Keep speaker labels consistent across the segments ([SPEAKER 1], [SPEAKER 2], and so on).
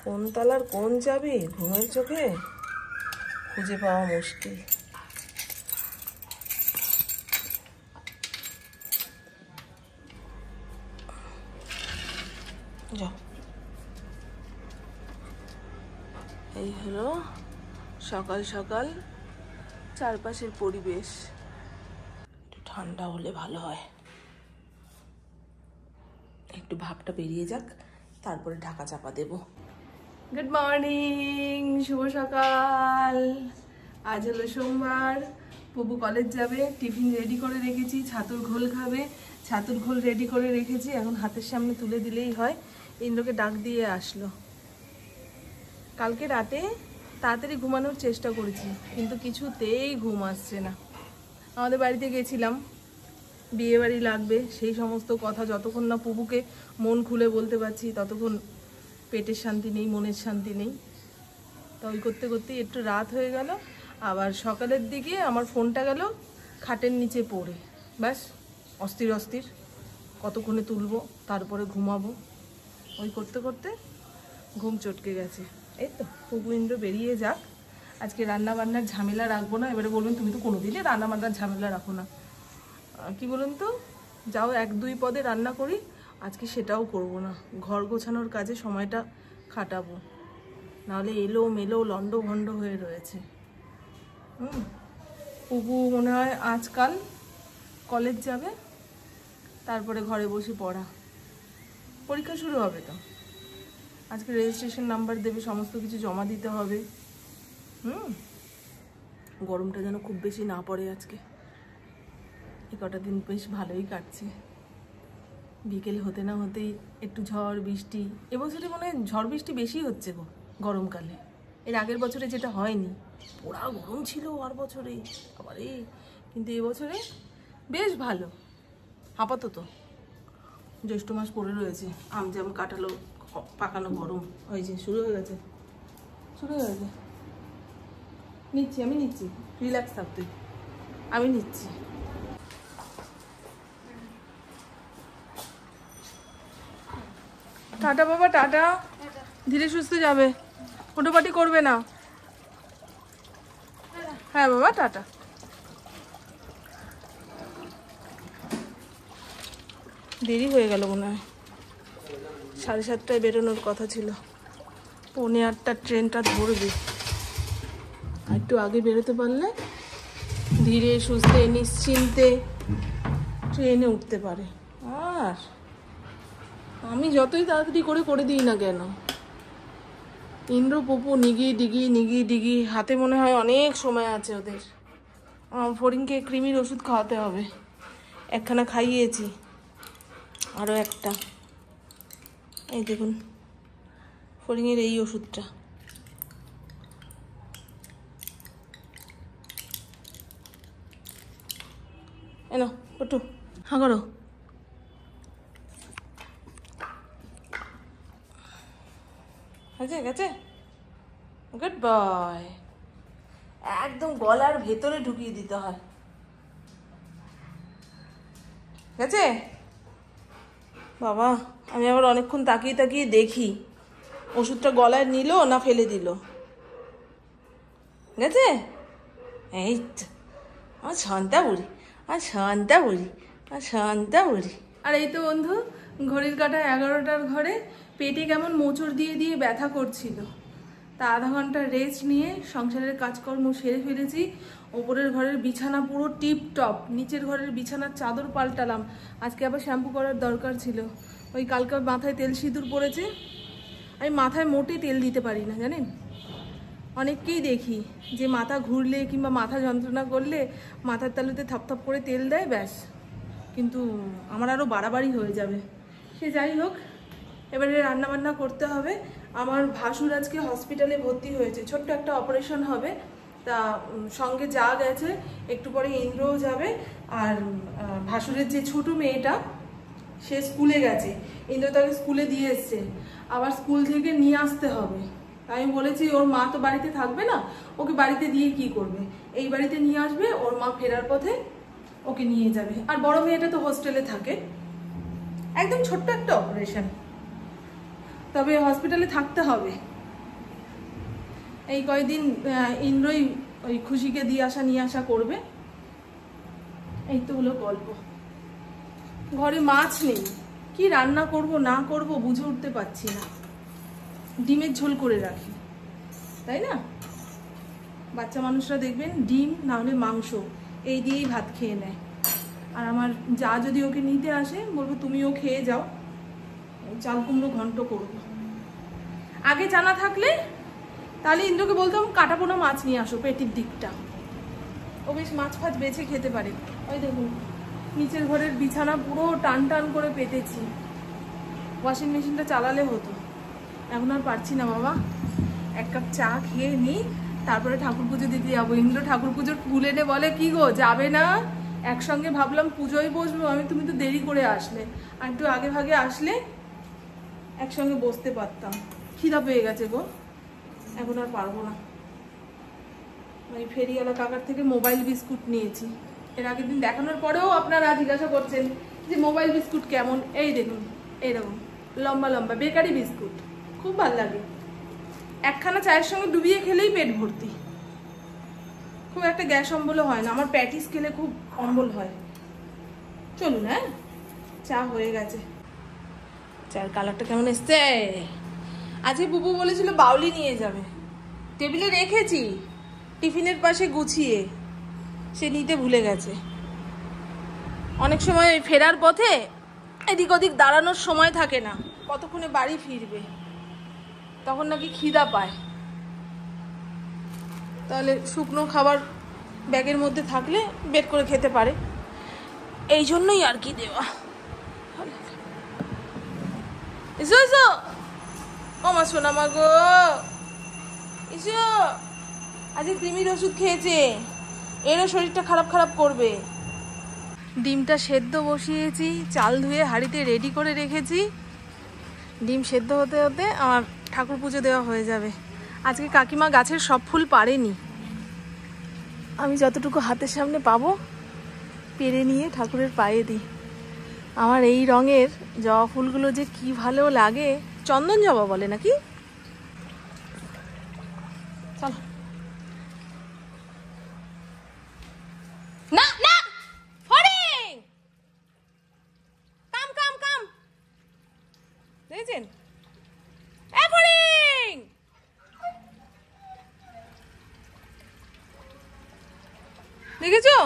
[SPEAKER 1] কোন তালার কোন চাবি ঘুমের চোখে খুঁজে পাওয়া মুশকিল। যাও, এই হলো সকাল সকাল চারপাশের পরিবেশ। একটু ঠান্ডা হলে ভালো হয়, একটু ভাবটা বেরিয়ে যাক, তারপরে ঢাকা চাপা দেব। গুড মর্নিং, শুভ সকাল। আজ হলো সোমবার, পুপু কলেজ যাবে, টিফিন রেডি করে রেখেছি, ছাতুর ঘোল খাবে, ছাতুর ঘোল রেডি করে রেখেছি, এখন হাতের সামনে তুলে দিলেই হয়। ইন্দ্রকে ডাক দিয়ে আসলো। কালকে রাতে তাড়াতাড়ি ঘুমানোর চেষ্টা করেছি, কিন্তু কিছুতেই ঘুম আসছে না। আমাদের বাড়িতে গেছিলাম, বিয়ে বাড়ি লাগবে, সেই সমস্ত কথা যতক্ষণ না পুপুকে মন খুলে বলতে পারছি ততক্ষণ পেটের শান্তি নেই, মনের শান্তি নেই। তো ওই করতে করতে একটু রাত হয়ে গেল। আবার সকালের দিকে আমার ফোনটা গেল খাটের নিচে পড়ে, ব্যাস অস্থির অস্থির, কতক্ষণে তুলবো তারপরে ঘুমাবো। ওই করতে করতে ঘুম চটকে গেছে। এই তো পুপু ইন্দ্র বেরিয়ে যাক, আজকে রান্না বান্নার ঝামেলা রাখবো না। এবারে বলবেন তুমি তো কোনোদিনই রান্না বান্নার ঝামেলা রাখো না, কি বলুন তো, যাও এক দুই পদে রান্না করি, আজকে সেটাও করব না। ঘর গোছানোর কাজে সময়টা খাটাবো, নাহলে এলো মেলো লন্ড ভন্ড হয়ে রয়েছে। পুপু মনে হয় আজকাল কলেজ যাবে, তারপরে ঘরে বসে পড়া, পরীক্ষা শুরু হবে তো। আজকে রেজিস্ট্রেশন নাম্বার দেবে, সমস্ত কিছু জমা দিতে হবে। গরমটা যেন খুব বেশি না পড়ে আজকে, এই কটা দিন বেশ ভালোই কাটছে। বিকেল হতে না হতেই একটু ঝড় বৃষ্টি। এবছরে মনে হয় ঝড় বৃষ্টি বেশি হচ্ছে গো গরমকালে, এর আগের বছরে যেটা হয়নি। পোড়া গরম ছিল আর বছরে আবার কিন্তু এবছরে বেশ ভালো। আপাতত জ্যৈষ্ঠ মাস পড়ে রয়েছে, আম জাম কাটালো, পাকানো গরম হয়েছে, শুরু হয়ে গেছে, শুরু হয়ে গেছে। নিচ্ছি, আমি নিচ্ছি, রিল্যাক্স থাক তুই, আমি নিচ্ছি। টাটা বাবা, টাটা, ধীরে সুস্থে যাবে, ফটোপাটি করবে না। হ্যাঁ বাবা, টাটা। দেরি হয়ে গেল মনে হয়, 7:30টায় বেরোনোর কথা ছিল, 7:45টার ট্রেনটা ধরবে। আর একটু আগে বেরোতে পারলে ধীরে সুস্থে নিশ্চিন্তে ট্রেনে উঠতে পারে। আর আমি যতই তাড়াতাড়ি করে দিই না কেন, ইন্দ্র পুপু নিগি ডিগি, হাতে মনে হয় অনেক সময় আছে ওদের। ফড়িংকে কৃমির ওষুধ খাওয়াতে হবে, একখানা খাইয়েছি, আরও একটা, এই দেখুন ফড়িংয়ের এই ওষুধটা। এনো পটু, হ্যাঁ করো। গেছে, গুড বয়। একদম গলার ভেতরে ঢুকিয়ে দিতে হয়। গেছে বাবা, আমি আবার অনেকক্ষণ তাকিয়ে দেখি ওষুধটা গলায় নিল না ফেলে দিল। গেছে, এই তো আমার শান্তা বুড়ি, আর এই তো বন্ধু, ঘড়ির কাঁটা 11টার ঘরে, পেটে কেমন মোচড় দিয়ে ব্যথা করছিল। তা আধা ঘন্টা রেস্ট নিয়ে সংসারের কাজকর্ম সেরে ফেলেছি। ওপরের ঘরের বিছানা পুরো টিপ টপ, নিচের ঘরের বিছানার চাদর পাল্টালাম। আজকে আবার শ্যাম্পু করার দরকার ছিল। ওই কালকে মাথায় তেল সিঁদুর পড়েছে, আমি মাথায় মোটেই তেল দিতে পারি না জানেন। অনেককেই দেখি যে মাথা ঘুরলে কিংবা মাথা যন্ত্রণা করলে মাথার তালুতে থপথপ করে তেল দেয়, ব্যাস। কিন্তু আমার আরও বাড়াবাড়ি হয়ে যাবে। সে যাই হোক, এবারে রান্নাবান্না করতে হবে। আমার ভাসুর আজকে হসপিটালে ভর্তি হয়েছে, ছোট্ট একটা অপারেশন হবে। তা সঙ্গে যা গেছে, একটু পরে ইন্দ্রও যাবে। আর ভাসুরের যে ছোট মেয়েটা, সে স্কুলে গেছে, ইন্দ্র তাকে স্কুলে দিয়ে এসছে, আবার স্কুল থেকে নিয়ে আসতে হবে। আমি বলেছি ওর মা তো বাড়িতে থাকবে না, ওকে বাড়িতে দিয়ে কি করবে, এই বাড়িতে নিয়ে আসবে, ওর মা ফেরার পথে ওকে নিয়ে যাবে। আর বড় মেয়েটা তো হোস্টেলে থাকে। একদম ছোট্ট একটা অপারেশন, তবে হসপিটালে থাকতে হবে। এই কয়েকদিন ইন্দ্রই ওই খুশিকে দিয়ে আসা নিয়ে আসা করবে। এই তো হলো গল্প। ঘরে মাছ নেই, কি রান্না করব না করব বুঝে উঠতে পারছি না। ডিমের ঝোল করে রাখি, তাই না? বাচ্চা মানুষরা দেখবেন ডিম না হলে মাংস এই দিয়েই ভাত খেয়ে নেয়। আর আমার যা যদি ওকে নিতে আসে বলবো তুমিও খেয়ে যাও, চাল কুমড়ো ঘন্ট করবো। আগে জানা থাকলে তাহলে ইন্দ্রকে বলতাম কাটা পোনা মাছ নিয়ে আসো পেটির দিকটা, ও বেশ মাছ ফাছ বেছে খেতে পারে। ওই দেখুন নিচের ঘরের বিছানা পুরো টান টান করে পেতেছি, ওয়াশিং মেশিনটা চালালে হতো, এখন আর পারছি না বাবা। এক কাপ চা খেয়ে নিই, তারপরে ঠাকুর পুজো দিতে যাবো। ইন্দ্র ঠাকুর পুজোর ফুল এনে বলে কি গো যাবে না? একসঙ্গে ভাবলাম পুজোয় বসবো আমি, তুমি তো দেরি করে আসলে, আর একটু আগে ভাগে আসলে একসঙ্গে বসতে পারতাম। খিদা পেয়ে গেছে গো, এখন আর পারবো না। ওই ফেরিওয়ালা কাকার থেকে মোবাইল বিস্কুট নিয়েছি, এর আগের দিন দেখানোর পরেও আপনারা জিজ্ঞাসা করছেন যে মোবাইল বিস্কুট কেমন। এই দেখুন এইরকম লম্বা লম্বা বেকারি বিস্কুট, খুব ভালো লাগে। একখানা চায়ের সঙ্গে ডুবিয়ে খেলেই পেট ভর্তি, খুব একটা গ্যাস অম্বলও হয় না। আমার প্যাটিস খেলে খুব অম্বল হয়। চলুন, হ্যাঁ চা হয়ে গেছে। চায়ের কালারটা কেমন এসছে? আজকে বুবু বলেছিল বাউলি নিয়ে যাবে, টেবিলে রেখেছি টিফিনের পাশে গুছিয়ে, সে নিতে ভুলে গেছে। অনেক সময় ফেরার পথে এদিক ওদিক দাঁড়ানোর সময় থাকে না, কতক্ষণে বাড়ি ফিরবে, তখন নাকি খিদা পায়। তাহলে শুকনো খাবার ব্যাগের মধ্যে থাকলে বের করে খেতে পারে, এই জন্যই আর কি দেওয়া। এসো এসো ও মা সোনা মা গো, এসো। আজকে কৃমির ওষুধ খেয়েছে, এরও শরীরটা খারাপ খারাপ করবে। ডিমটা সেদ্ধ বসিয়েছি, চাল ধুয়ে হাঁড়িতে রেডি করে রেখেছি। ডিম সেদ্ধ হতে হতে আমার ঠাকুর পুজো দেওয়া হয়ে যাবে। আজকে কাকিমা গাছের সব ফুল পারেনি, আমি যতটুকু হাতের সামনে পাবো পেরে নিয়ে ঠাকুরের পায়ে দিই। আমার এই রঙের জবা ফুলগুলো যে কি ভালো লাগে, চন্দন জবা বলে নাকি। চলো না না ফড়িং, কাম কাম কাম, দেখেছেন? এ ফড়িং, দেখেছো?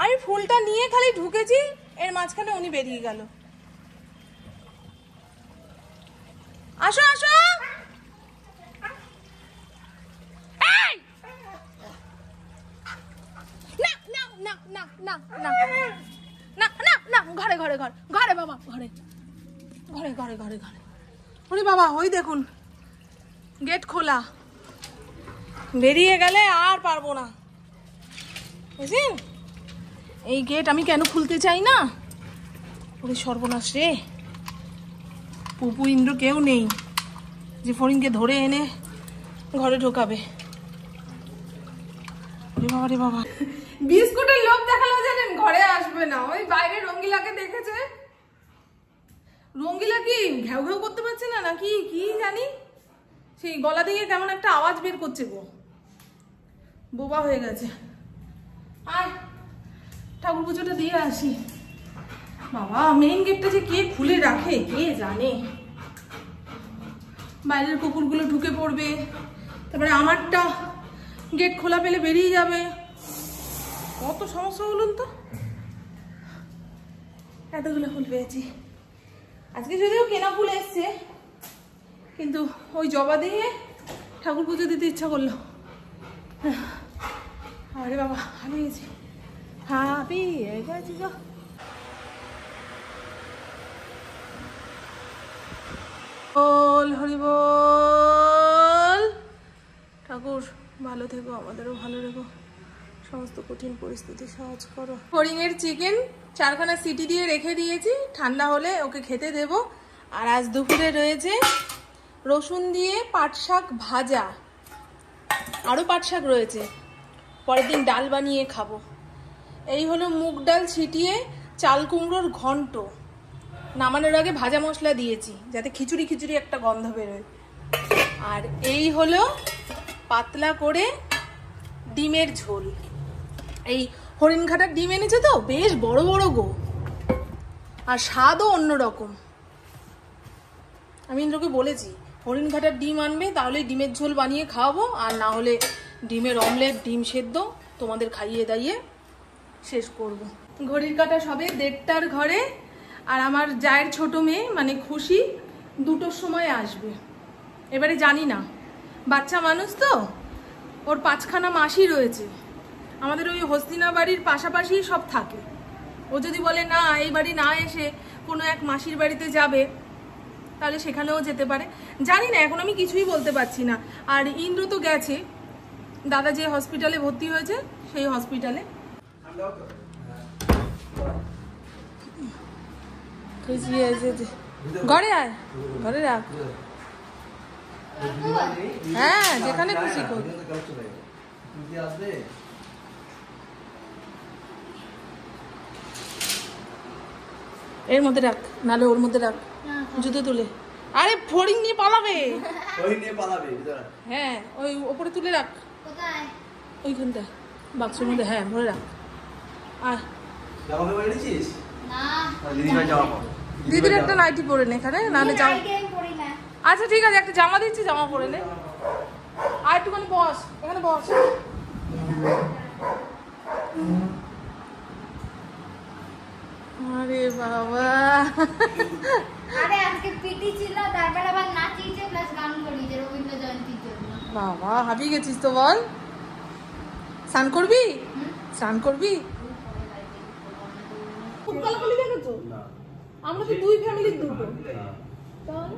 [SPEAKER 1] আমি ফুলটা নিয়ে খালি ঢুকেছি, এর মাঝখানে উনি বেরিয়ে গেল। আসো আসো, না না না না না না না, ঘরে ঘরে ঘরে ঘরে বাবা, ঘরে ঘরে ঘরে ঘরে ঘরে। ওরে বাবা, ওই দেখুন গেট খোলা, বেরিয়ে গেলে আর পারবো না, বুঝলেন? এই গেট আমি কেন খুলতে চাই না। ওরে সর্বনাশ রে, পুপু ইন্দ্র কেউ নেই যে ফড়িংকে ধরে এনে ঘরে ঢোকাবে। রে বাবা রে বাবা, বিস্কুটের লোভ দেখালো জানেন, ঘরে আসবে না। ওই বাইরে রঙ্গিলাকে দেখেছে, রঙ্গিলা কি ঘেউ ঘেউ করতে পারছে না নাকি কি জানি, সেই গলা দিয়ে কেমন একটা আওয়াজ বের করছে গো, বোবা হয়ে গেছে। আর ঠাকুর পুজোটা দিয়ে আসি। বাবা মেইন গেটটা যে কে খুলে রাখে কে জানে, বাইরের কুকুরগুলো ঢুকে পড়বে, তারপরে আমারটা গেট খোলা পেলে বেরিয়ে যাবে, কত সমস্যা বলুন তো। এতগুলো ফুল পেয়েছি আজকে, যদিও কেনা ফুল এসছে, কিন্তু ওই জবা দিয়ে ঠাকুর পুজো দিতে ইচ্ছা করলো। আরে বাবা হারিয়ে গেছি, হারিয়ে গেছি গো। বল হরি বল। ঠাকুর ভালো থেকো, আমাদেরও ভালো রেখো, সমস্ত কঠিন পরিস্থিতি সহজ করো। ফড়িংয়ের চিকেন 4খানা সিটি দিয়ে রেখে দিয়েছি, ঠান্ডা হলে ওকে খেতে দেব। আর আজ দুপুরে রয়েছে রসুন দিয়ে পাট শাক ভাজা, আরও পাট শাক রয়েছে, পরের দিন ডাল বানিয়ে খাবো। এই হলো মুগ ডাল ছিটিয়ে চাল কুমড়োর ঘন্ট, নামানোর আগে ভাজা মশলা দিয়েছি যাতে খিচুড়ি খিচুড়ি একটা গন্ধ বেরোয়। আর এই হলো পাতলা করে ডিমের ঝোল। এই হরিণঘাটার ডিম এনেছে তো, বেশ বড় বড় গো, আর স্বাদও অন্যরকম। আমি ইন্দ্রকে বলেছি হরিণঘাটার ডিম আনবে, তাহলে ডিমের ঝোল বানিয়ে খাওয়াবো, আর না হলে ডিমের অমলেট, ডিম সেদ্ধ তোমাদের খাইয়ে দাইয়ে শেষ করব। ঘড়ির কাঁটা সবে 1:30টার ঘরে, আর আমার জায়ের ছোট মেয়ে মানে খুশি 2টোর সময় আসবে। এবারে জানি না, বাচ্চা মানুষ তো, ওর 5খানা মাসি রয়েছে, আমাদের ওই হস্তিনা বাড়ির পাশাপাশি সব থাকে। ও যদি বলে না এই বাড়ি না এসে কোনো এক মাসির বাড়িতে যাবে, তাহলে সেখানেও যেতে পারে, জানি না, এখন আমি কিছুই বলতে পারছি না। আর ইন্দ্র তো গেছে দাদা যে হসপিটালে ভর্তি হয়েছে সেই হসপিটালে। ঘরে আয়, ঘরে রাখ, হ্যাঁ যেখানে খুশি কর। এর মধ্যে রাখ, নালে ওর মধ্যে রাখ, জুতো তুলে। আরে ফড়িং নিয়ে পালাবে, হ্যাঁ ওই ওপরে তুলে রাখ, ওইখানটা বাক্সের মধ্যে, হ্যাঁ ভরে রাখ। আর দিদির একটা নাইটি পরে নে এখানে, নাহলে জামা। আচ্ছা ঠিক আছে, একটা জামা দিচ্ছি, জামা পরে নে। আর একটুখানি বস, এখানে বস। আরে বাবা,
[SPEAKER 2] আরে আজকে পিটি ছিল, তারপর আবার নাচিয়েছে প্লাস গান করিয়েছে রবীন্দ্র জয়ন্তীর জন্য।
[SPEAKER 1] বাবা হাবিয়ে গেছিস তো, বল স্নান করবি, স্নান করবি। খুব কালাকালি দেখেছো, আমরা তো 2 ফ্যামিলির 2টো। তাহলে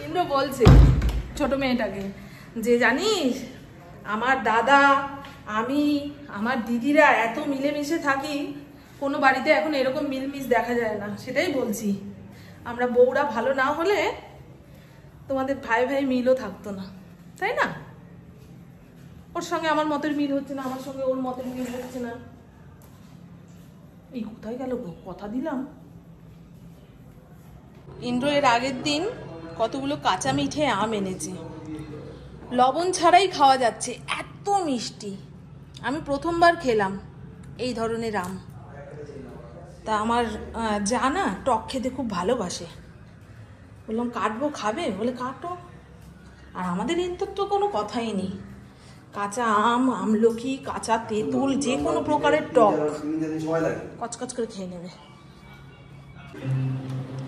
[SPEAKER 1] ইন্দ্র বলছে ছোট মেয়েটাকে যে জানিস আমার দাদা, আমি, আমার দিদিরা এত মিলেমিশে থাকি, কোনো বাড়িতে এখন এরকম মিলমিশ দেখা যায় না। সেটাই বলছি, আমরা বউরা ভালো না হলে তোমাদের ভাই ভাই মিলও থাকতো না, তাই না? ওর সঙ্গে আমার মতের মিল হচ্ছে না, আমার সঙ্গে ওর মতের মিল হচ্ছে না। এই কোথায় গেল গো, কথা দিলাম। ইন্দ্র এর আগের দিন কতগুলো কাঁচা মিঠে আম এনেছে, লবণ ছাড়াই খাওয়া যাচ্ছে, এত মিষ্টি। আমি প্রথমবার খেলাম এই ধরনের আম। তা আমার জানা টক খেতে খুব ভালোবাসে, বললাম কাটবো, খাবে? বলে কাটো। আর আমাদের ইন্দ্র তো কোনো কথাই নেই, কাঁচা আম, আমলকি, কাঁচা তেঁতুল, যে কোনো প্রকারের টক কচকচ করে খেয়ে নেবে।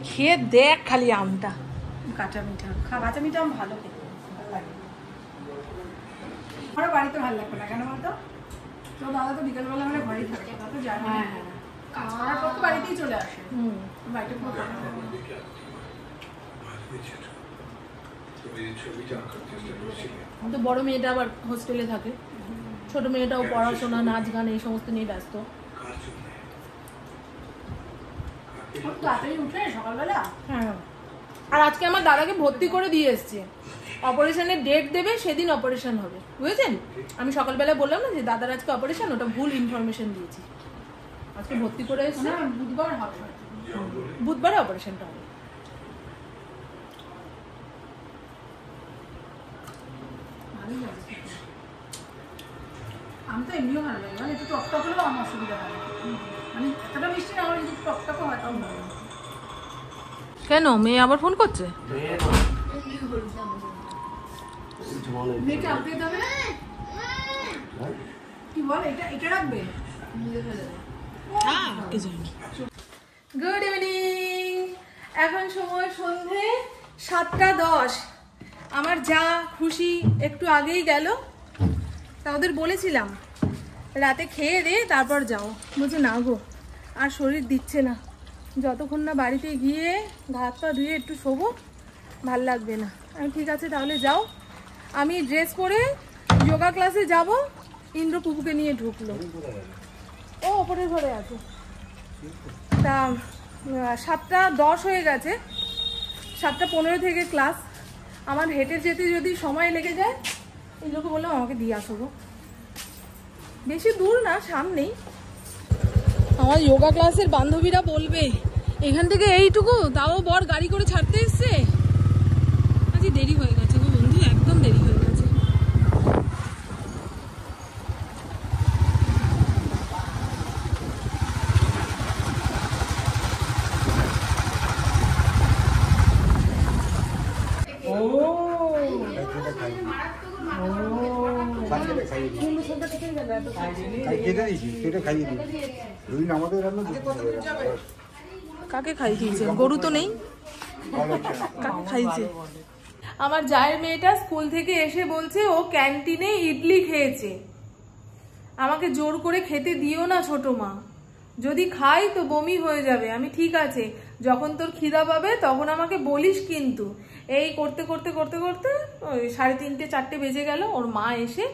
[SPEAKER 1] খেয়ে দেখ খালি আমটা, কাঁচা মিঠা। কাঁচা মিঠা আম ভালো খেতে, ভালো লাগে।
[SPEAKER 3] আমার বাড়িতে ভালো লাগবে না কেন বলতো, তো দাদা তো বিকেলবেলা মানে ঘরেই থাকে, দাদা তো যায় না।
[SPEAKER 1] হ্যাঁ হ্যাঁ,
[SPEAKER 3] কাজ করার পর তো বাড়িতেই চলে আসে, বাড়িতে পুরো
[SPEAKER 1] তো বড় মেয়েটা আবার হোস্টেলে থাকে, ছোট মেয়েটাও পড়াশোনা, নাচ গান এই সমস্ত নিয়ে ব্যস্ত।
[SPEAKER 3] তাড়াতাড়ি উঠে সকালবেলা।
[SPEAKER 1] হ্যাঁ, আর আজকে আমার দাদাকে ভর্তি করে দিয়ে এসছে, অপারেশনের ডেট দেবে, সেদিন অপারেশন হবে, বুঝেছেন? আমি সকালবেলা বললাম না যে দাদার আজকে অপারেশন, ওটা ভুল ইনফরমেশন দিয়েছি। আজকে ভর্তি করে এসছে,
[SPEAKER 3] বুধবার হবে,
[SPEAKER 1] বুধবারে অপারেশনটা হবে।
[SPEAKER 3] আম তো এমনিও ভালো লাগে, মানে একটু টকটক হলেও আমার অসুবিধা হয়, মানে এতটা মিষ্টি না, আমার যদি টকটক হয় তাও ভালো।
[SPEAKER 1] কেন মেয়ে আবার ফোন করছে?
[SPEAKER 3] মেয়েকে আপডেট দেবে না কি বল, এটা এটা রাখবে।
[SPEAKER 1] গুড ইভিনিং, এখন সময় সন্ধে 7:10। আমার যা খুশি একটু আগেই গেল, তা ওদের বলেছিলাম রাতে খেয়ে দে তারপর যাও, বলছে না গো আর শরীর দিচ্ছে না, যতক্ষণ না বাড়িতে গিয়ে হাত পা ধুয়ে একটু শোবো ভাল লাগবে না। আমি ঠিক আছে তাহলে যাও। আমি ড্রেস পরে যোগা ক্লাসে যাব, ইন্দ্র পুপুকে নিয়ে ঢুকলো, ও ওপরের ঘরে আছে। তা 7:10 হয়ে গেছে, 7:15 থেকে ক্লাস। আমার হেঁটে যেতে যদি সময় লেগে যায়, এই লোকে বললাম আমাকে দিয়ে আসো গো, বেশি দূর না, সামনেই। আমার যোগা ক্লাসের বান্ধবীরা বলবে এখান থেকে এইটুকু, তাও বর গাড়ি করে ছাড়তে এসছে, কাকে খাইয়ে দিয়েছে? গরু তো নেই, কাকে খাইয়েছে? আমার জায়ের মেয়েটা স্কুল থেকে এসে বলছে ও ক্যান্টিনে ইডলি খেয়েছে। আমাকে জোর করে খেতে দিও না ছোট মা, যদি খাই তো বমি হয়ে যাবে। আমি ঠিক আছে, যখন তোর খিদা পাবে তখন আমাকে বলিস কিন্তু। এই করতে করতে করতে করতে ওই 3:30 4টে বেজে গেল। ওর মা এসে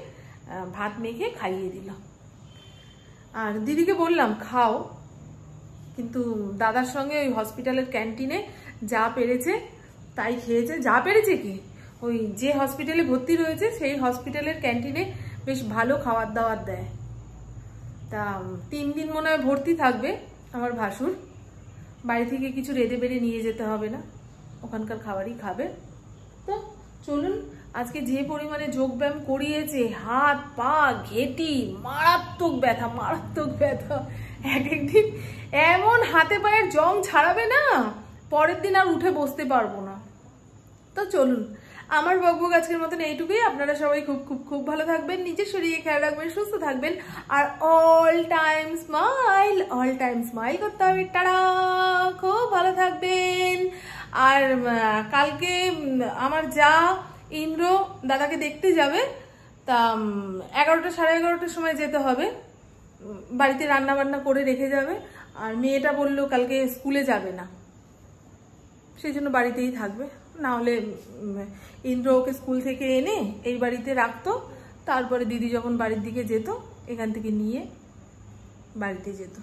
[SPEAKER 1] ভাত মেখে খাইয়ে দিল। আর দিদিকে বললাম খাও, কিন্তু দাদার সঙ্গে ওই হসপিটালের ক্যান্টিনে যা পেরেছে তাই খেয়েছে। যা পেরেছে কি, ওই যে হসপিটালে ভর্তি রয়েছে সেই হসপিটালের ক্যান্টিনে বেশ ভালো খাবার দাবার দেয়। তা 3 দিন মনে হয় ভর্তি থাকবে আমার ভাসুর। বাড়ি থেকে কিছু রেঁধে বেড়ে নিয়ে যেতে হবে না, ওখানকার খাবারই খাবে। তো চলুন, আজকে যে পরিমাণে যোগব্যায়াম করিয়েছে, হাত পা ঘেঁটি মারাত্মক ব্যথা, মারাত্মক ব্যথা। এক একদিন এমন হাতে পায়ের জং ছাড়াবে না, পরের দিন আর উঠে বসতে পারবো না। তো চলুন, আমার বকবক আজকের মতন এইটুকুই। আপনারা সবাই খুব খুব খুব ভালো থাকবেন, নিজের শরীরে খেয়াল রাখবেন, সুস্থ থাকবেন, আর অল টাইম স্মাইল করতে হবে। টাটা, খুব ভালো থাকবেন। আর কালকে আমার যা ইন্দ্র দাদাকে দেখতে যাবে, তা 11টা 11:30টার সময় যেতে হবে। বাড়িতে রান্না বান্না করে রেখে যাবে। আর মেয়েটা বললো কালকে স্কুলে যাবে না, সেই জন্য বাড়িতেই থাকবে। না হলে ইন্দ্র ওকে স্কুল থেকে এনে এই বাড়িতে রাখতো, তারপরে দিদি যখন বাড়ির দিকে যেত এখান থেকে নিয়ে বাড়িতে যেত।